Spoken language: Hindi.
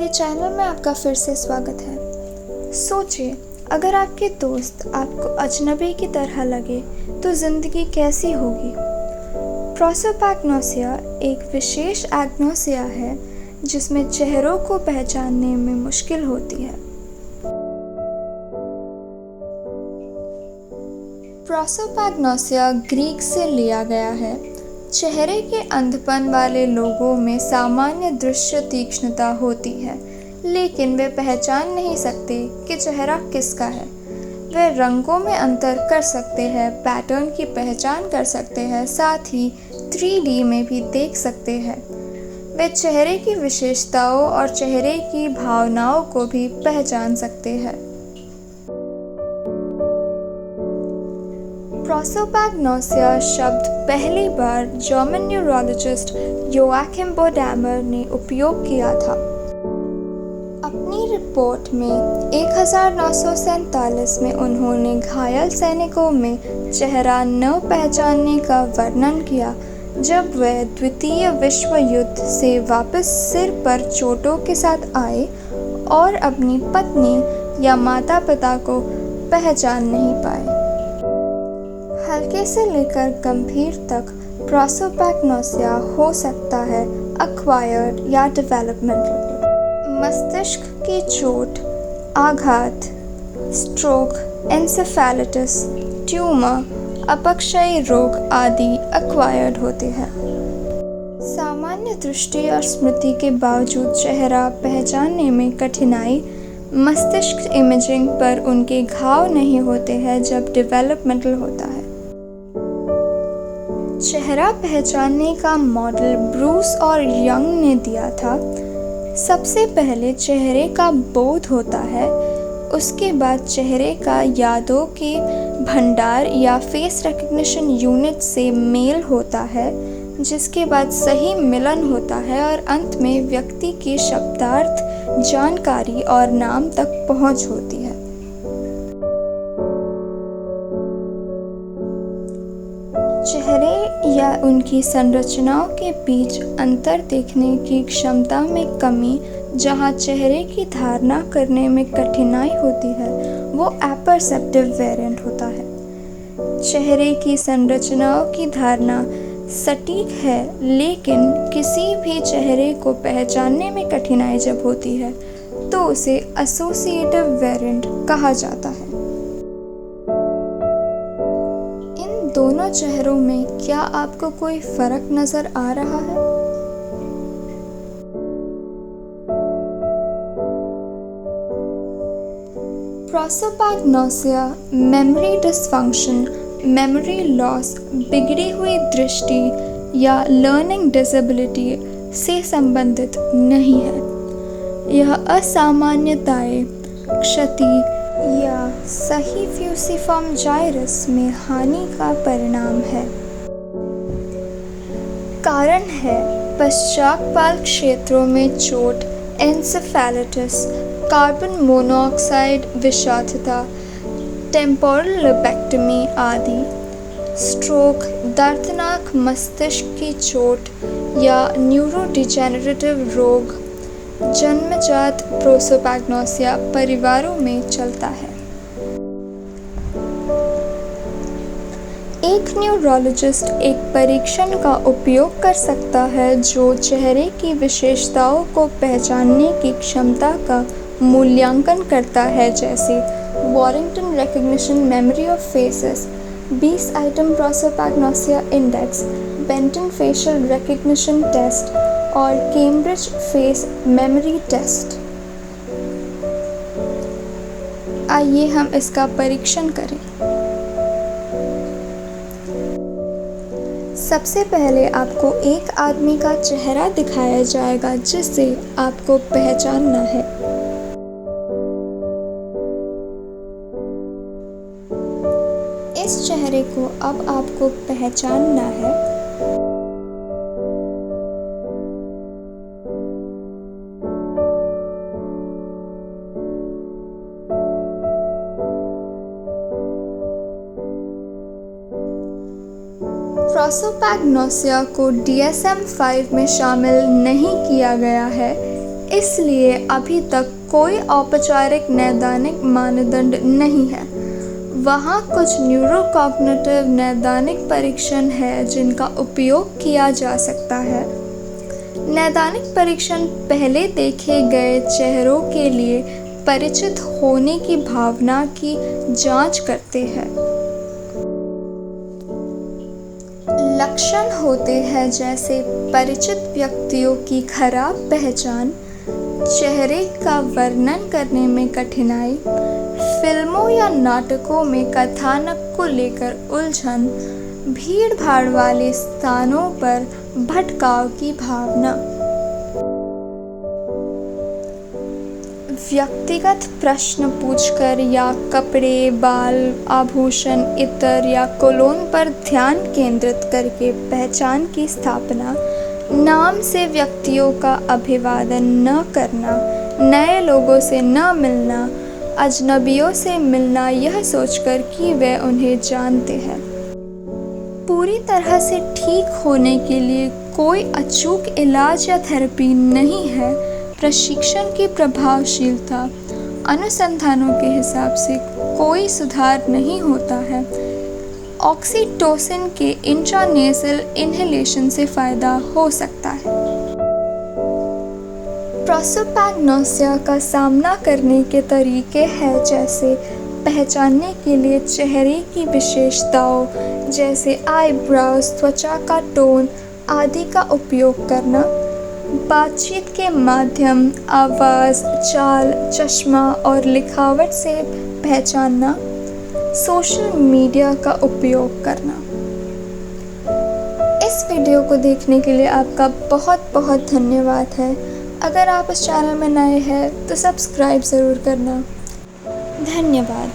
मेरे चैनल में आपका फिर से स्वागत है। सोचिए, अगर आपके दोस्त आपको अजनबी की तरह लगे तो ज़िंदगी कैसी होगी। प्रोसोपैग्नोसिया एक विशेष एग्नोसिया है जिसमें चेहरों को पहचानने में मुश्किल होती है। प्रोसोपैग्नोसिया ग्रीक से लिया गया है। चेहरे के अंधपन वाले लोगों में सामान्य दृश्य तीक्ष्णता होती है, लेकिन वे पहचान नहीं सकते कि चेहरा किसका है। वे रंगों में अंतर कर सकते हैं, पैटर्न की पहचान कर सकते हैं, साथ ही 3D में भी देख सकते हैं। वे चेहरे की विशेषताओं और चेहरे की भावनाओं को भी पहचान सकते हैं। प्रोसोपैग्नोसिया शब्द पहली बार जर्मन न्यूरोलॉजिस्ट योआकिम बोडैमर ने उपयोग किया था। अपनी रिपोर्ट में 1947 में उन्होंने घायल सैनिकों में चेहरा न पहचानने का वर्णन किया जब वे द्वितीय विश्व युद्ध से वापस सिर पर चोटों के साथ आए और अपनी पत्नी या माता पिता को पहचान नहीं पाए। हल्के से लेकर गंभीर तक प्रोसोपैग्नोसिया हो सकता है एक्वायर्ड या डेवलपमेंटल। मस्तिष्क की चोट, आघात, स्ट्रोक, एन्सेफेलाइटिस, ट्यूमर, अपक्षयी रोग आदि एक्वायर्ड होते हैं। सामान्य दृष्टि और स्मृति के बावजूद चेहरा पहचानने में कठिनाई मस्तिष्क इमेजिंग पर उनके घाव नहीं होते हैं जब डेवलपमेंटल होता है। चेहरा पहचानने का मॉडल ब्रूस और यंग ने दिया था। सबसे पहले चेहरे का बोध होता है, उसके बाद चेहरे का यादों के भंडार या फेस रिकग्निशन यूनिट से मेल होता है, जिसके बाद सही मिलन होता है और अंत में व्यक्ति की शब्दार्थ, जानकारी और नाम तक पहुंच होती है। चेहरे या उनकी संरचनाओं के बीच अंतर देखने की क्षमता में कमी, जहां चेहरे की धारणा करने में कठिनाई होती है, वो अपर्सेप्टिव वेरिएंट होता है। चेहरे की संरचनाओं की धारणा सटीक है, लेकिन किसी भी चेहरे को पहचानने में कठिनाई जब होती है तो उसे एसोसिएटिव वेरिएंट कहा जाता है। दोनों चेहरों में क्या आपको कोई फर्क नजर आ रहा है? Prosopagnosia memory dysfunction, memory loss, बिगड़ी हुई दृष्टि या लर्निंग डिसेबिलिटी से संबंधित नहीं है। यह असामान्यताएं, क्षति या सही फ्यूसिफॉर्म जाइरस में हानि का परिणाम है। कारण है पश्चाकपाल क्षेत्रों में चोट, एन्सेफेलाइटिस, कार्बन मोनोऑक्साइड विषाक्तता, टेम्पोरल लोबेक्टमी आदि, स्ट्रोक, दर्दनाक मस्तिष्क की चोट या न्यूरोडिजेनरेटिव रोग। जन्मजात प्रोसोपैग्नोसिया परिवारों में चलता है। एक न्यूरोलॉजिस्ट एक परीक्षण का उपयोग कर सकता है जो चेहरे की विशेषताओं को पहचानने की क्षमता का मूल्यांकन करता है, जैसे Warrington recognition memory of faces, 20 item prosopagnosia index, Benton facial recognition test और कैम्ब्रिज फेस मेमोरी टेस्ट। आइए हम इसका परीक्षण करें। सबसे पहले आपको एक आदमी का चेहरा दिखाया जाएगा जिसे आपको पहचानना है। इस चेहरे को अब आपको पहचानना है। प्रोसोपैग्नोसिया को DSM-5 में शामिल नहीं किया गया है, इसलिए अभी तक कोई औपचारिक नैदानिक मानदंड नहीं है। वहाँ कुछ न्यूरोकॉग्निटिव नैदानिक परीक्षण है जिनका उपयोग किया जा सकता है। नैदानिक परीक्षण पहले देखे गए चेहरों के लिए परिचित होने की भावना की जांच करते हैं। लक्षण होते हैं जैसे परिचित व्यक्तियों की खराब पहचान, चेहरे का वर्णन करने में कठिनाई, फिल्मों या नाटकों में कथानक को लेकर उलझन, भीड़ भाड़ वाले स्थानों पर भटकाव की भावना। व्यक्तिगत प्रश्न पूछकर या कपड़े, बाल, आभूषण, इत्र या कोलोन पर ध्यान केंद्रित करके पहचान की स्थापना, नाम से व्यक्तियों का अभिवादन न करना, नए लोगों से न मिलना, अजनबियों से मिलना यह सोचकर कि वे उन्हें जानते हैं। पूरी तरह से ठीक होने के लिए कोई अचूक इलाज या थेरेपी नहीं है। प्रशिक्षण की प्रभावशीलता अनुसंधानों के हिसाब से कोई सुधार नहीं होता है। ऑक्सीटोसिन के इंट्रानेसल इन्हेलेशन से फ़ायदा हो सकता है। प्रोसोपैग्नोसिया का सामना करने के तरीके हैं जैसे पहचानने के लिए चेहरे की विशेषताओं जैसे आईब्रोज, त्वचा का टोन आदि का उपयोग करना, बातचीत के माध्यम, आवाज़, चाल, चश्मा और लिखावट से पहचानना, सोशल मीडिया का उपयोग करना। इस वीडियो को देखने के लिए आपका बहुत बहुत धन्यवाद है। अगर आप इस चैनल में नए हैं तो सब्सक्राइब ज़रूर करना। धन्यवाद।